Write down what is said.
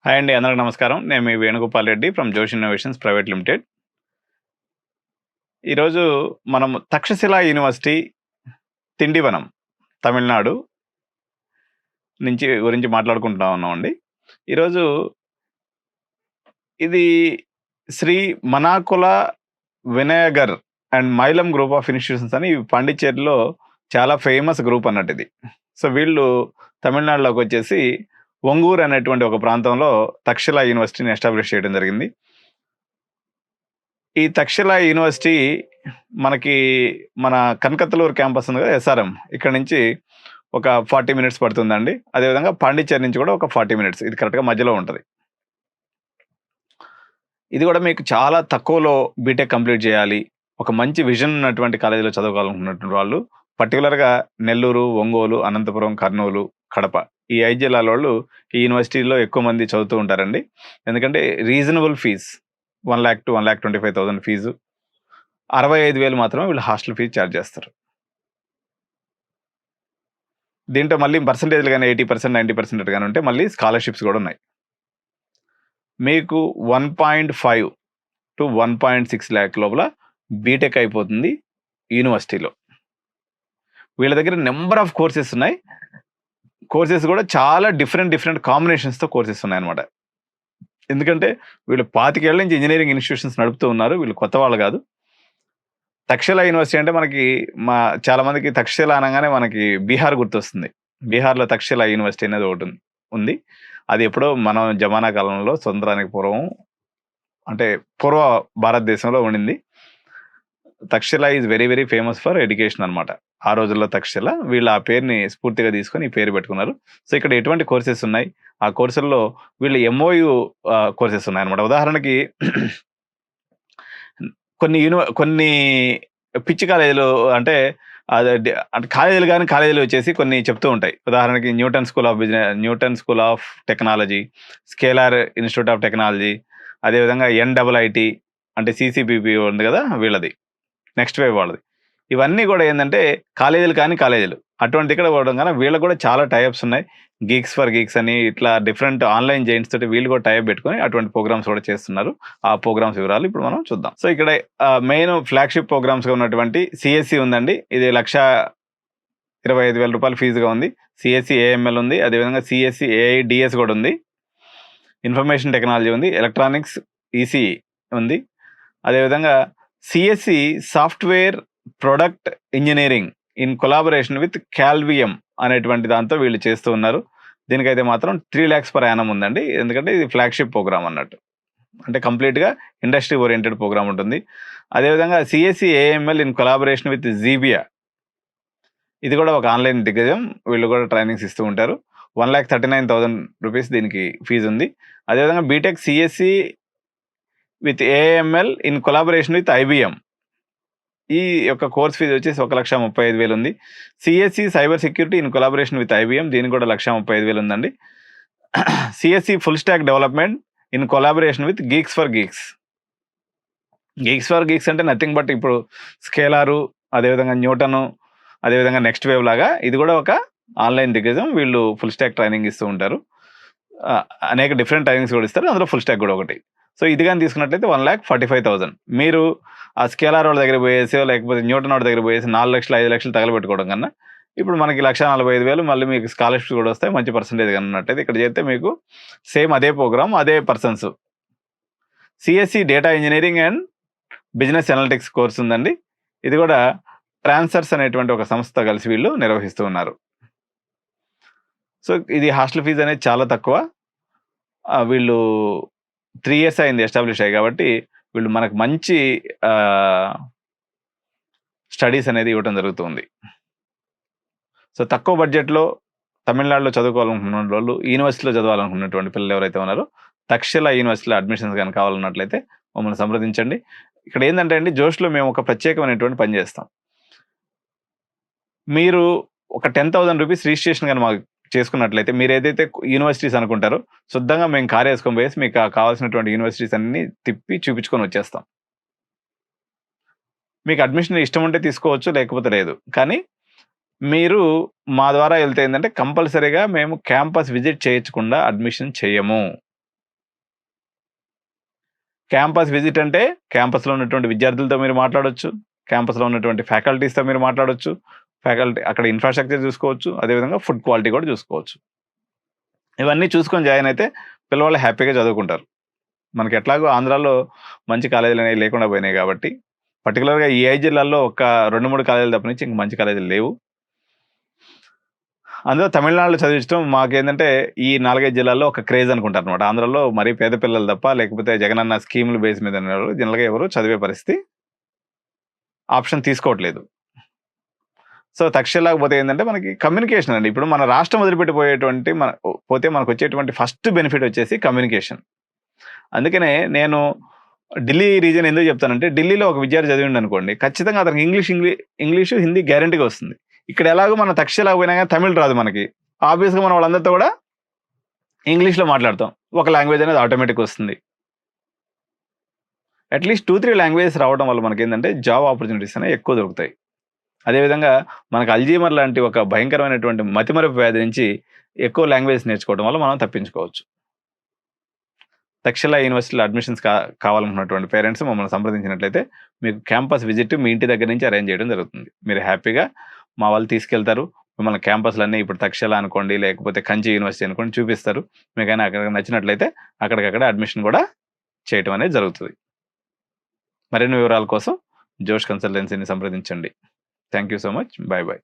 Hi అండి. అందరికి నమస్కారం. నేను మీ వేణుగోపాల్ రెడ్డి ఫ్రమ్ జోష్ ఇన్నోవేషన్స్ ప్రైవేట్ లిమిటెడ్. ఈరోజు మనం తక్షశిల యూనివర్సిటీ తిండివనం తమిళనాడు గురించి మాట్లాడుకుంటా ఉన్నామండి. ఈరోజు ఇది Shri Manakula Vinayagar and Mailam group of institutions అని పాండిచ్చేరిలో చాలా ఫేమస్ గ్రూప్ అన్నట్టు ఇది. సో వీళ్ళు తమిళనాడులోకి వచ్చేసి ఒంగూరు అనేటువంటి ఒక ప్రాంతంలో తక్షశిల యూనివర్సిటీని ఎస్టాబ్లిష్ చేయడం జరిగింది. ఈ తక్షశిల యూనివర్సిటీ మనకి మన కనకతలూరు క్యాంపస్ ఉంది కదా, ఎస్ఆర్ఎం, ఇక్కడ నుంచి ఒక 40 మినిట్స్ పడుతుందండి. అదేవిధంగా పాండిచ్చేరి నుంచి కూడా ఒక 40 మినిట్స్, ఇది కరెక్ట్గా మధ్యలో ఉంటుంది. ఇది కూడా మీకు చాలా తక్కువలో బీటెక్ కంప్లీట్ చేయాలి, ఒక మంచి విజన్ ఉన్నటువంటి కాలేజీలో చదవగలుగుతున్నటువంటి వాళ్ళు, పర్టికులర్గా నెల్లూరు, ఒంగోలు, అనంతపురం, కర్నూలు, కడప ఈ 5 జిల్లాల వాళ్ళు ఈ యూనివర్సిటీలో ఎక్కువ మంది చదువుతూ ఉంటారండి. ఎందుకంటే reasonable fees 1 lakh to 1,25,000 fee, 65,000 మాత్రమే వీళ్ళు హాస్టల్ ఫీజు ఛార్జ్ చేస్తారు. దీంట్లో మళ్ళీ పర్సంటేజ్లు కానీ 80%, 90% కానీ ఉంటే మళ్ళీ స్కాలర్షిప్స్ కూడా ఉన్నాయి. మీకు 1.5 to 1.6 lakh లోపల బీటెక్ అయిపోతుంది యూనివర్సిటీలో. వీళ్ళ దగ్గర నెంబర్ ఆఫ్ కోర్సెస్ ఉన్నాయి. కోర్సెస్ కూడా చాలా డిఫరెంట్ కాంబినేషన్స్తో కోర్సెస్ ఉన్నాయన్నమాట. ఎందుకంటే వీళ్ళు 25 ఏళ్ల నుంచి ఇంజనీరింగ్ ఇన్స్టిట్యూషన్స్ నడుపుతూ ఉన్నారు. వీళ్ళు కొత్త వాళ్ళు కాదు. తక్షశిల యూనివర్సిటీ అంటే మనకి చాలా మందికి తక్షశిల అనగానే మనకి బీహార్ గుర్తొస్తుంది. బీహార్లో తక్షశిల యూనివర్సిటీ అనేది ఒకటి ఉంది. అది ఎప్పుడో మనం జమానా కాలంలో స్వతంత్రానికి పూర్వం, అంటే పూర్వ భారతదేశంలో ఉండింది. Takshashila is very famous for education అనమాట. ఆ రోజుల్లో తక్షశిల, వీళ్ళు ఆ పేరుని స్ఫూర్తిగా తీసుకొని ఈ పేరు పెట్టుకున్నారు. సో ఇక్కడ ఎటువంటి కోర్సెస్ ఉన్నాయి, ఆ కోర్సుల్లో వీళ్ళు ఎంఓయు కోర్సెస్ ఉన్నాయన్నమాట. ఉదాహరణకి కొన్ని పిచ్చి కాలేజీలు, అంటే కాలేజీలు వచ్చేసి కొన్ని చెప్తూ ఉంటాయి. ఉదాహరణకి Newton school of business, Newton school of technology, scalar institute of technology, అదేవిధంగా NIIT అంటే CCPP ఉంది కదా వీళ్ళది, నెక్స్ట్ వేవ్ వాళ్ళది. ఇవన్నీ కూడా ఏంటంటే కాలేజీలు అటువంటి ఇక్కడ పోవడం కానీ వీళ్ళకి కూడా చాలా టైప్స్ ఉన్నాయి. గీక్స్ ఫర్ గీక్స్ అని ఇట్లా డిఫరెంట్ ఆన్లైన్ జైంట్స్ తోటి వీళ్ళు కూడా టైప్ పెట్టుకొని అటువంటి ప్రోగ్రామ్స్ కూడా చేస్తున్నారు. ఆ ప్రోగ్రామ్స్ వివరాలు ఇప్పుడు మనం చూద్దాం. సో ఇక్కడ మెయిన్ ఫ్లాగ్షిప్ ప్రోగ్రామ్స్గా ఉన్నటువంటి CSE ఉందండి. ఇది 1,25,000 రూపాయలు ఫీజుగా ఉంది. CSE AML ఉంది, అదేవిధంగా CSE AIDS కూడా ఉంది, ఇన్ఫర్మేషన్ టెక్నాలజీ ఉంది, ఎలక్ట్రానిక్స్ ECE ఉంది, అదేవిధంగా CSE software product engineering in collaboration with Kalvium అనేటువంటి దాంతో వీళ్ళు చేస్తూ ఉన్నారు. దీనికైతే మాత్రం 3 lakhs per annum ఉందండి. ఎందుకంటే ఇది ఫ్లాగ్షిప్ ప్రోగ్రామ్ అన్నట్టు, అంటే కంప్లీట్గా ఇండస్ట్రీ ఓరియంటెడ్ ప్రోగ్రామ్ ఉంటుంది. అదేవిధంగా CSE AML in collaboration with Xebia, ఇది కూడా ఒక ఆన్లైన్ దిగ్గజం, వీళ్ళు కూడా ట్రైనింగ్స్ ఇస్తూ ఉంటారు. 1,39,000 రూపీస్ దీనికి ఫీజు ఉంది. అదేవిధంగా BTech CSE with AML in collaboration with IBM, ఈ యొక్క కోర్స్ ఫీజు వచ్చేసి 1,35,000 ఉంది. CSE cyber security in collaboration with IBM, దీనికి కూడా 1,35,000 ఉందండి. CSE full stack development in collaboration with Geeks for Geeks అంటే నథింగ్ బట్ ఇప్పుడు స్కేలారు, అదేవిధంగా న్యూటను, అదేవిధంగా నెక్స్ట్ వేవ్ లాగా ఇది కూడా ఒక ఆన్లైన్ దిగ్గజం. వీళ్ళు ఫుల్ స్టాక్ ట్రైనింగ్ ఇస్తూ ఉంటారు. అనేక డిఫరెంట్ ట్రైనింగ్స్ కూడా ఇస్తారు, అందులో ఫుల్ స్టాక్ కూడా ఒకటి. సో ఇది కానీ తీసుకున్నట్లయితే 1,45,000. మీరు ఆ స్కేలార్ వాళ్ళ దగ్గర పోయేసో లేకపోతే న్యూటన్ వాళ్ళ దగ్గర పోయేసి 4 లక్షలు 5 లక్షలు తగలబెట్టుకోవడం కన్నా ఇప్పుడు మనకి 1,45,000 మళ్ళీ మీకు స్కాలర్షిప్స్ కూడా వస్తాయి, మంచి పర్సంటేజ్ కన్నట్టయితే ఇక్కడ చేస్తే మీకు సేమ్ అదే ప్రోగ్రామ్, అదే persons. CSE data engineering and business analytics course ఉందండి. ఇది కూడా ట్రాన్సర్స్ అనేటువంటి ఒక సంస్థ కలిసి వీళ్ళు నిర్వహిస్తూ ఉన్నారు. సో ఇది హాస్టల్ ఫీజు అనేది చాలా తక్కువ. వీళ్ళు 3 years అయింది ఎస్టాబ్లిష్ అయ్యి, కాబట్టి వీళ్ళు మనకు మంచి స్టడీస్ అనేది ఇవ్వడం జరుగుతుంది. సో తక్కువ బడ్జెట్లో తమిళనాడులో చదువుకోవాలనుకున్న వాళ్ళు, యూనివర్సిటీలో చదవాలనుకున్నటువంటి పిల్లలు ఎవరైతే ఉన్నారో తక్షశిల యూనివర్సిటీలో అడ్మిషన్స్ కానీ కావాలన్నట్లయితే మమ్మల్ని సంప్రదించండి. ఇక్కడ ఏంటంటే అండి, జోష్లో మేము ఒక ప్రత్యేకమైనటువంటి పని చేస్తాం. మీరు ఒక 10,000 రూపీస్ రిజిస్ట్రేషన్ కానీ మాకు చేసుకున్నట్లయితే, మీరు ఏదైతే యూనివర్సిటీస్ అనుకుంటారో శుద్ధంగా మేము కార్ వేసుకొని పోయేసి మీకు కావాల్సినటువంటి యూనివర్సిటీస్ అన్ని తిప్పి చూపించుకొని వచ్చేస్తాం. మీకు అడ్మిషన్ ఇష్టం ఉంటే తీసుకోవచ్చు, లేకపోతే లేదు. కానీ మీరు మా ద్వారా వెళ్తే ఏంటంటే కంపల్సరీగా మేము క్యాంపస్ విజిట్ చేయించకుండా అడ్మిషన్ చేయము. క్యాంపస్ విజిట్ అంటే క్యాంపస్లో ఉన్నటువంటి విద్యార్థులతో మీరు మాట్లాడొచ్చు, క్యాంపస్లో ఉన్నటువంటి ఫ్యాకల్టీస్తో మీరు మాట్లాడొచ్చు, ఫ్యాకల్టీ అక్కడ ఇన్ఫ్రాస్ట్రక్చర్ చూసుకోవచ్చు, అదేవిధంగా ఫుడ్ క్వాలిటీ కూడా చూసుకోవచ్చు. ఇవన్నీ చూసుకొని జాయిన్ అయితే పిల్లవాళ్ళు హ్యాపీగా చదువుకుంటారు. మనకి ఎట్లాగో ఆంధ్రాలో మంచి కాలేజీలు అనేవి లేకుండా పోయినాయి కాబట్టి, పర్టికులర్గా ఈ 5 జిల్లాల్లో ఒక 2-3 కాలేజీలు తప్పనించి ఇంక మంచి కాలేజీలు లేవు. అందులో తమిళనాడులో చదివించడం మాకేంటంటే ఈ 4-5 జిల్లాల్లో ఒక క్రేజ్ అనుకుంటారు అనమాట. ఆంధ్రాలో మరీ పేద పిల్లలు తప్ప, లేకపోతే జగనన్న స్కీముల బేస్ మీద జనరల్గా ఎవరు చదివే పరిస్థితి ఆప్షన్ తీసుకోవట్లేదు. సో తక్షశిలాకి పోతే ఏంటంటే మనకి కమ్యూనికేషన్ అండి. ఇప్పుడు మన రాష్ట్రం వదిలిపెట్టిపోయేటువంటి పోతే మనకు వచ్చేటువంటి ఫస్ట్ బెనిఫిట్ వచ్చేసి కమ్యూనికేషన్. అందుకనే నేను ఢిల్లీ రీజన్ ఎందుకు చెప్తానంటే, ఢిల్లీలో ఒక విద్యార్థి చదివిండు అనుకోండి, ఖచ్చితంగా అతనికి ఇంగ్లీషు హిందీ గ్యారంటీగా వస్తుంది. ఇక్కడ ఎలాగో మన తక్షశిలాకి పోయినా కానీ తమిళ్ రాదు మనకి, ఆబ్వియస్గా మనం వాళ్ళందరితో కూడా ఇంగ్లీష్లో మాట్లాడతాం, ఒక లాంగ్వేజ్ అనేది ఆటోమేటిక్ వస్తుంది. అట్లీస్ట్ 2-3 లాంగ్వేజెస్ రావడం వల్ల మనకి ఏంటంటే జాబ్ ఆపర్చునిటీస్ అనేవి ఎక్కువ దొరుకుతాయి. అదేవిధంగా మనకు అల్జీమర్ లాంటి ఒక భయంకరమైనటువంటి మతిమరుపు వ్యాధి నుంచి ఎక్కువ లాంగ్వేజ్ నేర్చుకోవడం వల్ల మనం తప్పించుకోవచ్చు. తక్షశిలా యూనివర్సిటీలో అడ్మిషన్స్ కావాలనుకున్నటువంటి పేరెంట్స్ మమ్మల్ని సంప్రదించినట్లయితే మీకు క్యాంపస్ విజిట్ మీ ఇంటి దగ్గర నుంచి అరేంజ్ చేయడం జరుగుతుంది. మీరు హ్యాపీగా మా వాళ్ళు తీసుకెళ్తారు, మిమ్మల్ని క్యాంపస్లన్నీ ఇప్పుడు తక్షశిలా అనుకోండి, లేకపోతే కంచి యూనివర్సిటీ అనుకోండి చూపిస్తారు. మీకైనా అక్కడ నచ్చినట్లయితే అక్కడికక్కడ అడ్మిషన్ కూడా చేయటం అనేది జరుగుతుంది. మరిన్ని వివరాల కోసం జోష్ కన్సల్టెన్సీని సంప్రదించండి. Thank you so much. Bye bye.